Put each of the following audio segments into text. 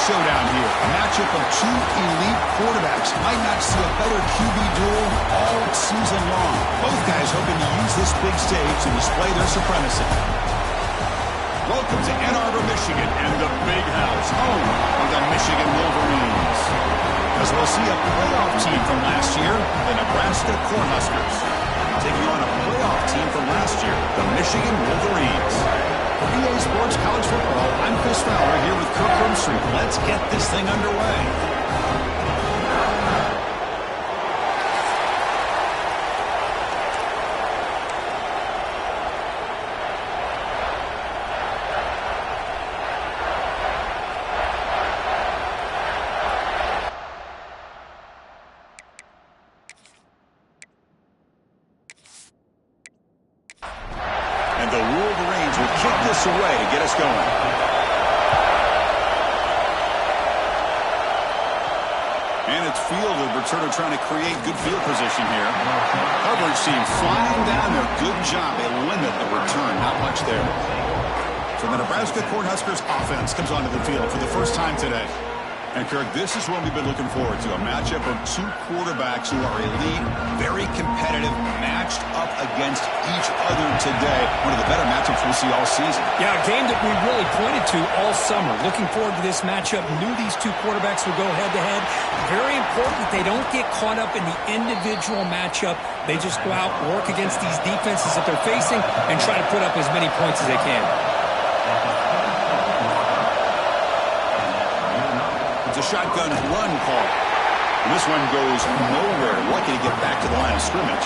showdown here. A matchup of two elite quarterbacks. Might not see a better QB duel all season long. Both guys hoping to use this big stage to display their supremacy. Welcome to Ann Arbor, Michigan, and the Big House, home of the Michigan Wolverines. As we'll see a playoff team from last year, the Nebraska Cornhuskers, taking on a playoff team from last year, the Michigan Wolverines. For EA Sports College Football, I'm Chris Fowler here with Kirk Herbstreit. Let's get this thing underway. And the Wolverines will kick this away to get us going. And it's fielded. Returner trying to create good field position here. Coverage team flying down there. Good job. They limit the return. Not much there. So the Nebraska Cornhuskers offense comes onto the field for the first time today. And, Kirk, this is what we've been looking forward to, a matchup of two quarterbacks who are elite, very competitive, matched up against each other today. One of the better matchups we'll see all season. Yeah, a game that we really pointed to all summer. Looking forward to this matchup. Knew these two quarterbacks would go head-to-head. Very important that they don't get caught up in the individual matchup. They just go out, work against these defenses that they're facing, and try to put up as many points as they can. It's a shotgun run call. And this one goes nowhere. Lucky to get back to the line of scrimmage.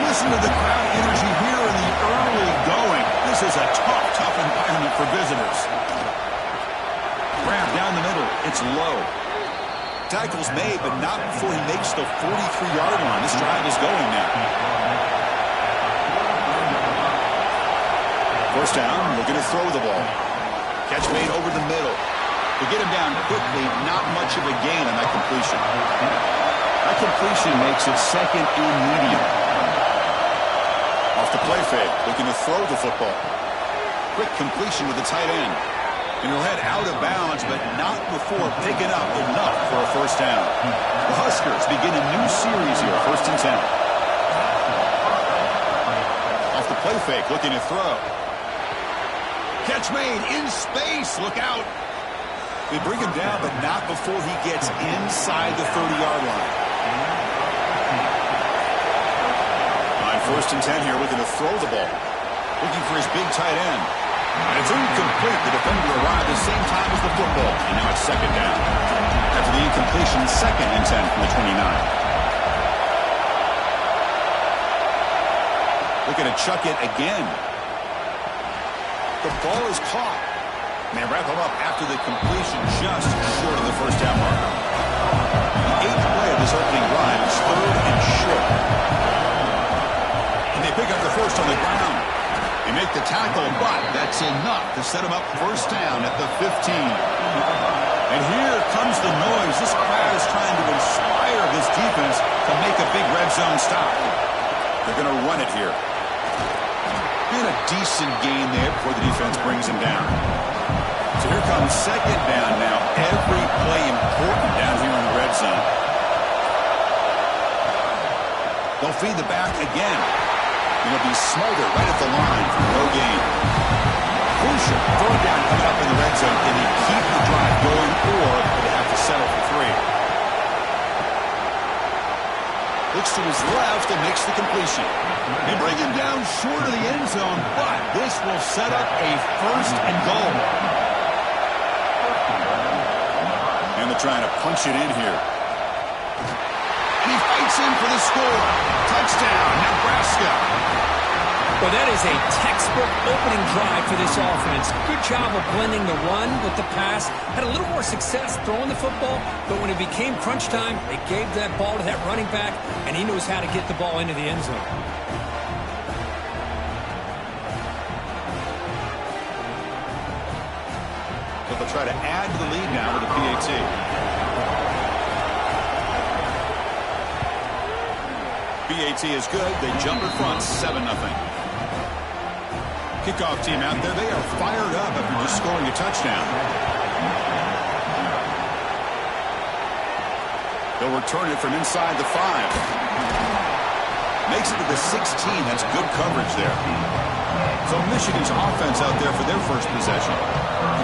Listen to the crowd energy here in the early going. This is a tough environment for visitors. Grab down the middle. It's low. Tackle's made, but not before he makes the 43-yard line. This drive is going now. First down, looking to throw the ball. Catch made over the middle. To get him down quickly, not much of a gain on that completion. That completion makes it second and medium. Off the play fake, looking to throw the football. Quick completion with the tight end. And he'll head out of bounds, but not before picking up enough for a first down. The Huskers begin a new series here, 1st and 10. Off the play fake, looking to throw. Catch made in space, look out. They bring him down, but not before he gets inside the 30-yard line. On 1st and 10 here, looking to throw the ball. Looking for his big tight end. And it's incomplete. The defender arrived at the same time as the football. And now it's 2nd down. After the incompletion, 2nd and 10 from the 29. Looking to chuck it again. The ball is caught. And they wrap him up after the completion just short of the first down mark. The 8th play of this opening drive is 3rd and short. And they pick up the first on the ground. They make the tackle, but that's enough to set him up first down at the 15. And here comes the noise. This crowd is trying to inspire this defense to make a big red zone stop. They're going to run it here. And a decent gain there before the defense brings him down. So here comes 2nd down now. Every play important down here in the red zone. They'll feed the back again. It'll be smothered right at the line for no gain. Crucial 3rd down coming up in the red zone. Can they keep the drive going, or do they have to settle for 3? Looks to his left and makes the completion. They bring him down short of the end zone, but this will set up a 1st and goal. And they're trying to punch it in here. And he fights in for the score. Touchdown, Nebraska. Well, that is a textbook opening drive for this offense. Good job of blending the run with the pass. Had a little more success throwing the football, but when it became crunch time, they gave that ball to that running back, and he knows how to get the ball into the end zone. But they'll try to add to the lead now with a PAT. PAT is good. They jump in front, 7-0. Kickoff team out there, they are fired up after just scoring a touchdown. They'll return it from inside the 5. Makes it to the 16. That's good coverage there. So Michigan's offense out there for their first possession.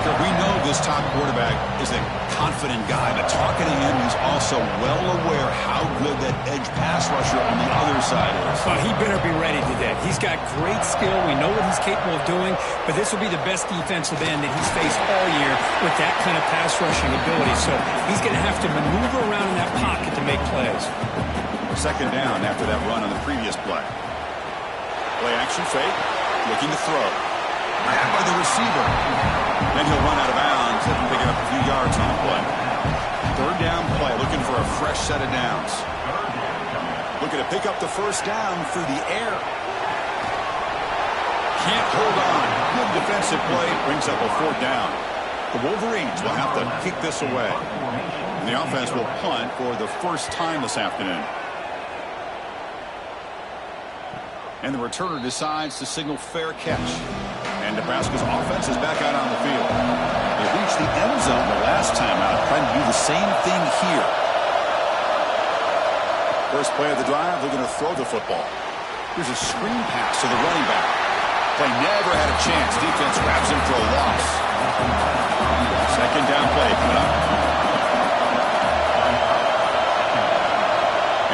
Because we know this top quarterback is a confident guy, but talking to him, he's also well aware how good that edge pass rusher on the other side is. Well, he better be ready today. He's got great skill. We know what he's capable of doing, but this will be the best defensive end that he's faced all year with that kind of pass rushing ability. So he's going to have to maneuver around in that pocket to make plays. Second down after that run on the previous play. Play action fake. Looking to throw. Grabbed by the receiver. Then he'll run out of bounds and pick it up a few yards on the play. Third down play. Looking for a fresh set of downs. Looking to pick up the first down through the air. Can't hold on. Good defensive play. Brings up a fourth down. The Wolverines will have to kick this away. And the offense will punt for the first time this afternoon. And the returner decides to signal fair catch. And Nebraska's offense is back out on the field. They reached the end zone the last time out, trying to do the same thing here. First play of the drive, they're going to throw the football. Here's a screen pass to the running back. Play never had a chance. Defense grabs him for a loss. Second down play coming up.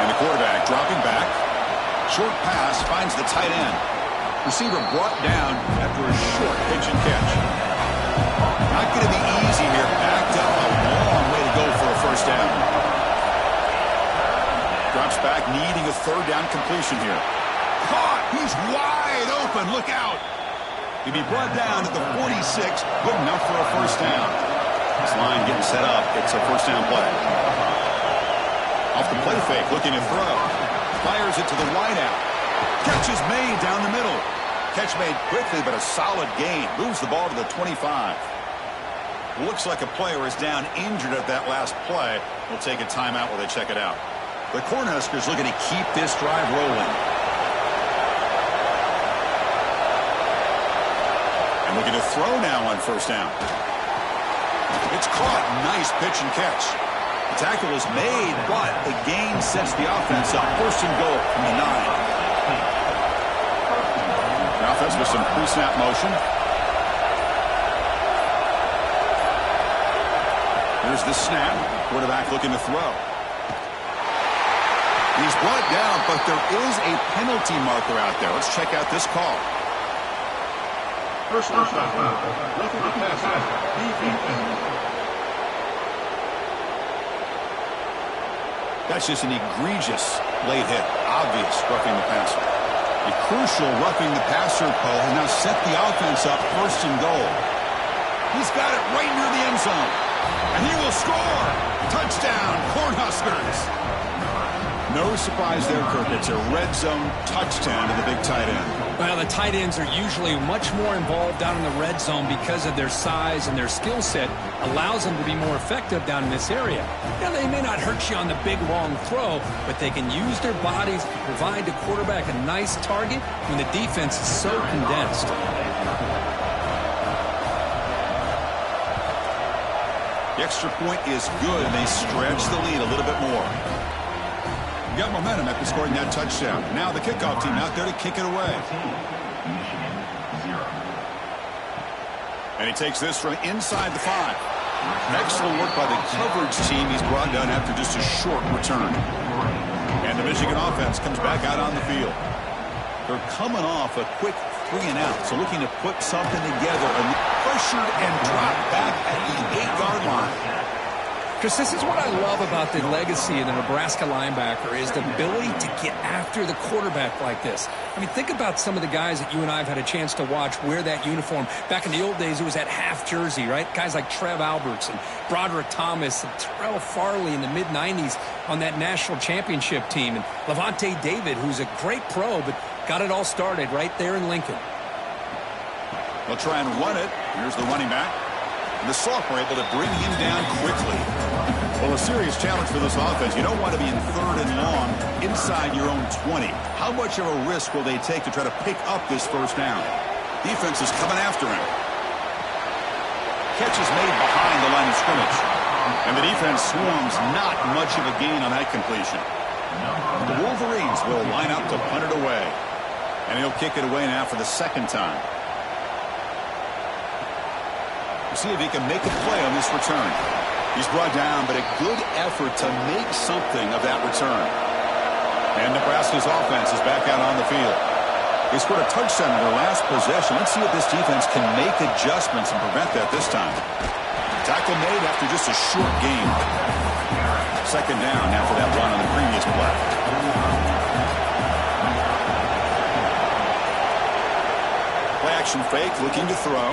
And the quarterback dropping back. Short pass finds the tight end. Receiver brought down after a short pitch and catch. Not going to be easy here. Backed up a long way to go for a first down. Drops back, needing a third down completion here. Caught! He's wide open. Look out! He'll be brought down at the 46. Good enough for a first down. This line getting set up. It's a first down play. Off the play fake, looking to throw. Fires it to the wideout. Catch is made down the middle. Catch made quickly, but a solid gain. Moves the ball to the 25. Looks like a player is down injured at that last play. We'll take a timeout while they check it out. The Cornhuskers looking to keep this drive rolling. And looking to throw now on first down. It's caught. Nice pitch and catch. The tackle is made, but the gain sets the offense up. First and goal from the 9. The offense with some pre-snap motion. Here's the snap. Quarterback looking to throw. He's brought down, but there is a penalty marker out there. Let's check out this call. First down, roughing the passer, defense. That's just an egregious late hit. Obvious roughing the passer. A crucial roughing the passer call has now set the offense up first and goal. He's got it right near the end zone. And he will score. Touchdown, Cornhuskers. No surprise there, Kirk. It's a red zone touchdown to the big tight end. Well, the tight ends are usually much more involved down in the red zone because of their size and their skill set allows them to be more effective down in this area. Now, they may not hurt you on the big, long throw, but they can use their bodies to provide the quarterback a nice target when the defense is so condensed. The extra point is good, and they stretch the lead a little bit more. Got momentum after scoring that touchdown. Now the kickoff team out there to kick it away. And he takes this from inside the 5. Excellent work by the coverage team. He's brought down after just a short return. And the Michigan offense comes back out on the field. They're coming off a quick 3 and out, so looking to put something together. And pressured and dropped back at the 8-yard line. Because this is what I love about the legacy of the Nebraska linebacker is the ability to get after the quarterback like this. I mean, think about some of the guys that you and I have had a chance to watch wear that uniform. Back in the old days, it was that half jersey, right? Guys like Trev Alberts and Broderick Thomas and Terrell Farley in the mid-90s on that national championship team. And Levante David, who's a great pro, but got it all started right there in Lincoln. They'll try and run it. Here's the running back. And the sophomore able to bring him down quickly. Well, a serious challenge for this offense. You don't want to be in 3rd and long inside your own 20. How much of a risk will they take to try to pick up this first down? Defense is coming after him. Catch is made behind the line of scrimmage. And the defense swarms, not much of a gain on that completion. The Wolverines will line up to punt it away. And he'll kick it away now for the second time. We'll see if he can make a play on this return. He's brought down, but a good effort to make something of that return. And Nebraska's offense is back out on the field. They scored a touchdown in their last possession. Let's see if this defense can make adjustments and prevent that this time. Tackle made after just a short gain. Second down after that run on the previous play. Play action fake, looking to throw.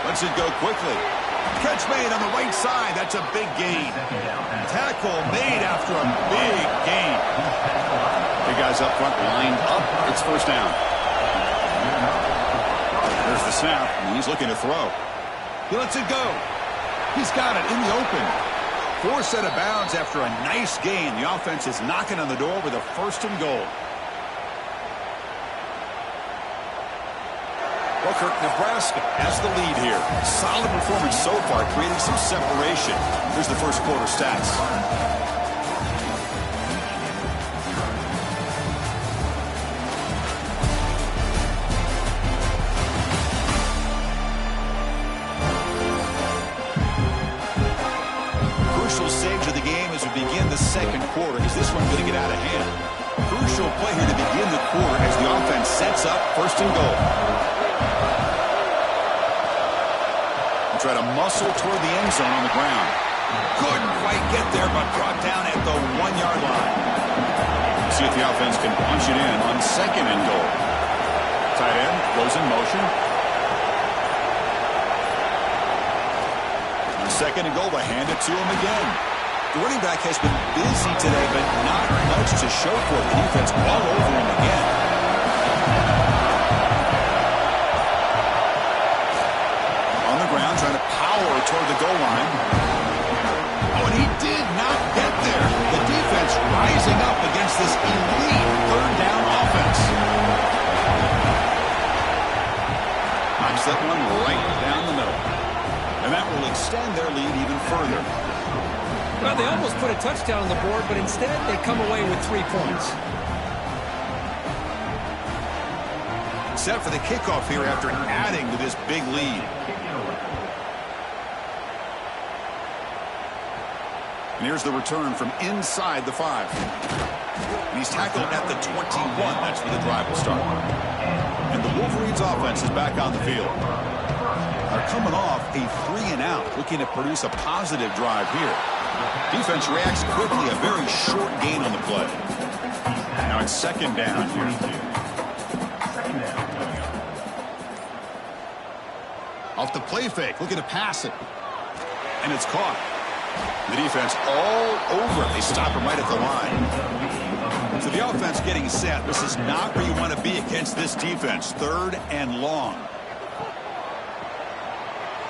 Lets it go quickly. Catch made on the right side. That's a big gain. Tackle made after a big gain. The guys up front lined up. It's first down. There's the snap, and he's looking to throw. He lets it go. He's got it in the open. Forced out of bounds after a nice gain. The offense is knocking on the door with a first and goal. Well, Nebraska has the lead here. Solid performance so far, creating some separation. Here's the first quarter stats. Second quarter. Is this one going to get out of hand? Crucial play here to begin the quarter as the offense sets up first and goal. We'll try to muscle toward the end zone on the ground. Couldn't quite get there, but brought down at the 1-yard line. See if the offense can punch it in on second and goal. Tight end goes in motion. On second and goal, they hand it to him again. The running back has been busy today, but not much to show for it. The defense all over him again. On the ground, trying to power toward the goal line. Oh, and he did not get there. The defense rising up against this elite third down offense. Knocks that one right down the middle. And that will extend their lead even further. Well, they almost put a touchdown on the board, but instead they come away with 3 points. Set for the kickoff here after adding to this big lead. And here's the return from inside the 5. And he's tackled at the 21. That's where the drive will start. And the Wolverines offense is back on the field. Are coming off a 3-and-out, looking to produce a positive drive here. Defense reacts quickly, a very short gain on the play. Now it's second down here. Off the play fake, looking to pass it. And it's caught. The defense all over it. They stop him right at the line. So the offense getting set. This is not where you want to be against this defense. Third and long.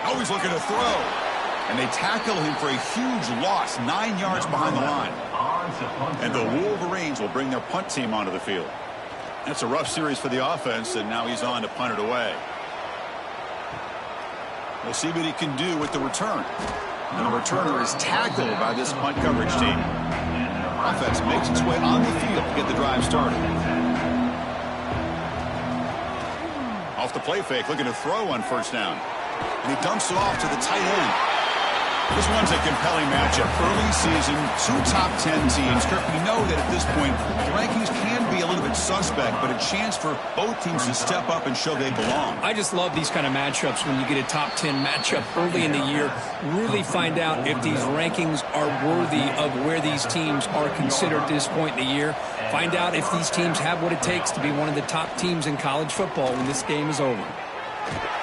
Always looking to throw. And they tackle him for a huge loss, 9 yards behind the line. And the Wolverines will bring their punt team onto the field. That's a rough series for the offense, and now he's on to punt it away. We'll see what he can do with the return. And the returner is tackled by this punt coverage team. Offense makes its way on the field to get the drive started. Off the play fake, looking to throw on first down. And he dumps it off to the tight end. This one's a compelling matchup. Early season, 2 top 10 teams. Kirk, we know that at this point, the rankings can be a little bit suspect, but a chance for both teams to step up and show they belong. I just love these kind of matchups when you get a top 10 matchup early in the year. Really find out if these rankings are worthy of where these teams are considered at this point in the year. Find out if these teams have what it takes to be one of the top teams in college football when this game is over.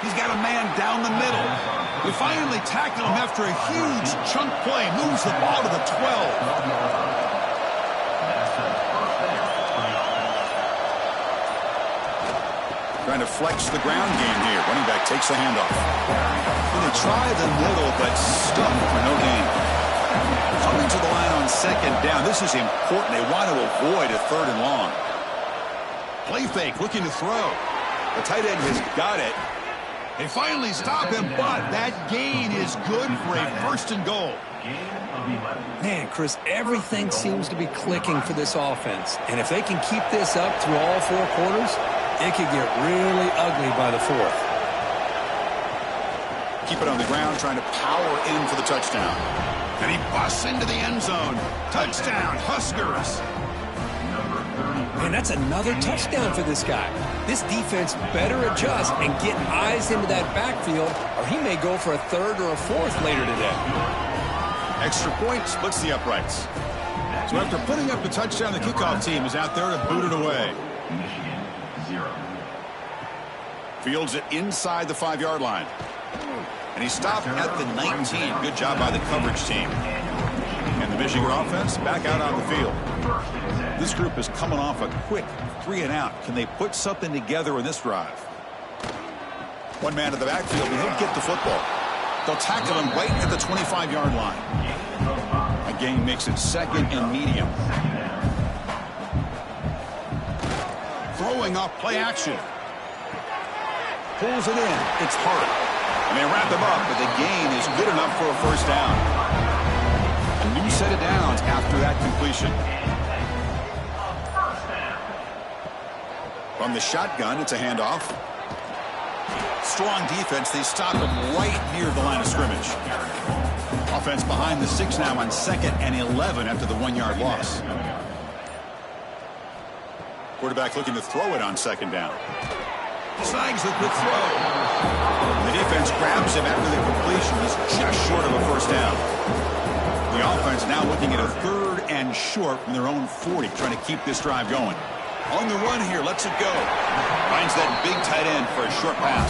He's got a man down the middle. We finally tackle him after a huge chunk play. Moves the ball to the 12. Trying to flex the ground game here. Running back takes the handoff. And they try the middle, but stuck for no gain. Coming to the line on second down. This is important. They want to avoid a third and long. Play fake, looking to throw. The tight end has got it. They finally stop him, but that gain is good for a 1st and goal. Man, Chris, everything seems to be clicking for this offense. And if they can keep this up through all 4 quarters, it could get really ugly by the 4th. Keep it on the ground, trying to power in for the touchdown. And he busts into the end zone. Touchdown, Huskers. Man, that's another touchdown for this guy. This defense better adjust and get eyes into that backfield, or he may go for a 3rd or a 4th later today. Extra point splits the uprights. So after putting up the touchdown, the kickoff team is out there to boot it away. Michigan, 0. Fields it inside the 5-yard line. And he stopped at the 19. Good job by the coverage team. And the Michigan offense back out on the field. This group is coming off a quick 3-and-out. Can they put something together in this drive? One man in the backfield, and he'll get the football. They'll tackle him right at the 25-yard line. A gain makes it 2nd and medium. Throwing off play action. Pulls it in. It's Hart. And they wrap him up, but the gain is good enough for a 1st down. A new set of downs after that completion. From the shotgun, it's a handoff. Strong defense. They stop him right near the line of scrimmage. Offense behind the 6 now on 2nd and 11 after the 1-yard loss. Quarterback looking to throw it on 2nd down. Snags the quick throw. The defense grabs him after the completion. He's just short of a 1st down. The offense now looking at a 3rd and short from their own 40, trying to keep this drive going. On the run here, lets it go. Finds that big tight end for a short pass.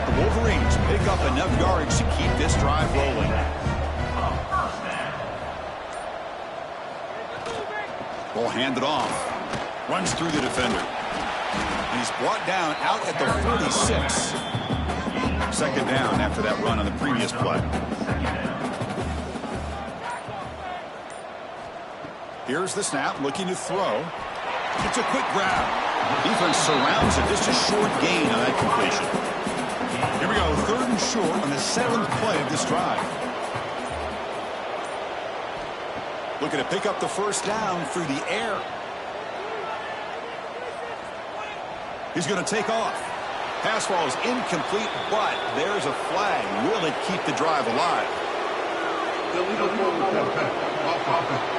The Wolverines pick up enough yards to keep this drive rolling. Ball handed off. Runs through the defender. And he's brought down out at the 46. 2nd down after that run on the previous play. Here's the snap, looking to throw. It's a quick grab. Defense surrounds it. Just a short gain on that completion. Here we go, 3rd and short on the 7th play of this drive. Looking to pick up the 1st down through the air. He's going to take off. Pass ball is incomplete, but there's a flag. Will it keep the drive alive? Illegal forward.